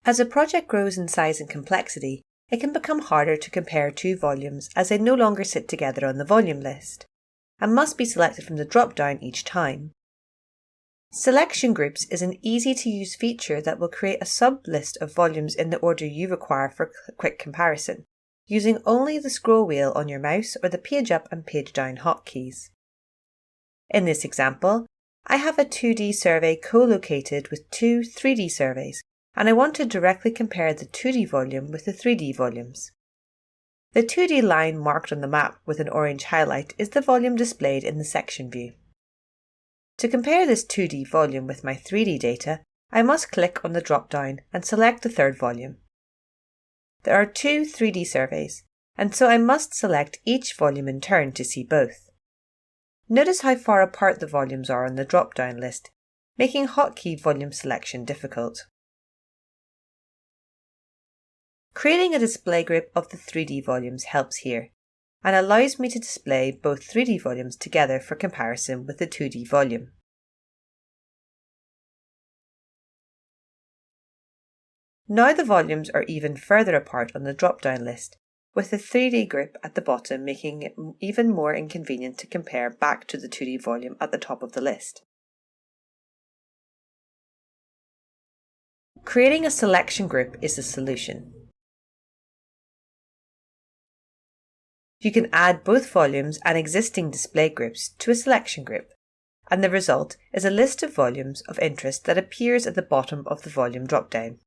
As a project grows in size and complexity, it can become harder to compare two volumes as they no longer sit together on the volume list, and must be selected from the drop-down each time. Selection groups is an easy-to-use feature that will create a sub-list of volumes in the order you require for quick comparison, using only the scroll wheel on your mouse or the page up and page down hotkeys. In this example, I have a 2D survey co-located with two 3D surveys, and I want to directly compare the 2D volume with the 3D volumes. The 2D line marked on the map with an orange highlight is the volume displayed in the section view. To compare this 2D volume with my 3D data, I must click on the drop-down and select the third volume. There are two 3D surveys, and so I must select each volume in turn to see both. Notice how far apart the volumes are on the drop-down list, making hotkey volume selection difficult. Creating a display group of the 3D volumes helps here, and allows me to display both 3D volumes together for comparison with the 2D volume. Now the volumes are even further apart on the drop-down list, with the 3D group at the bottom making it even more inconvenient to compare back to the 2D volume at the top of the list. Creating a selection group is the solution. You can add both volumes and existing display groups to a selection group, and the result is a list of volumes of interest that appears at the bottom of the volume drop-down.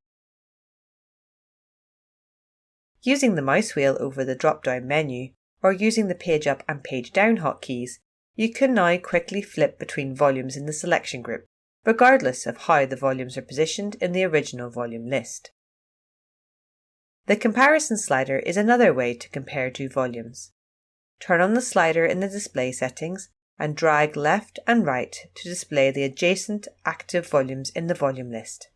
Using the mouse wheel over the drop-down menu, or using the page up and page down hotkeys, you can now quickly flip between volumes in the selection group, regardless of how the volumes are positioned in the original volume list. The comparison slider is another way to compare two volumes. Turn on the slider in the display settings and drag left and right to display the adjacent active volumes in the volume list.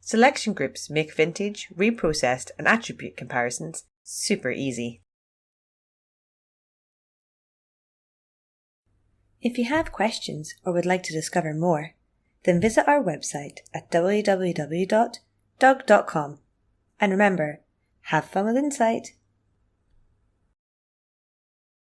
Selection groups make vintage, reprocessed and attribute comparisons super easy. If you have questions or would like to discover more, then visit our website at www.doug.com. And remember, have fun with Insight.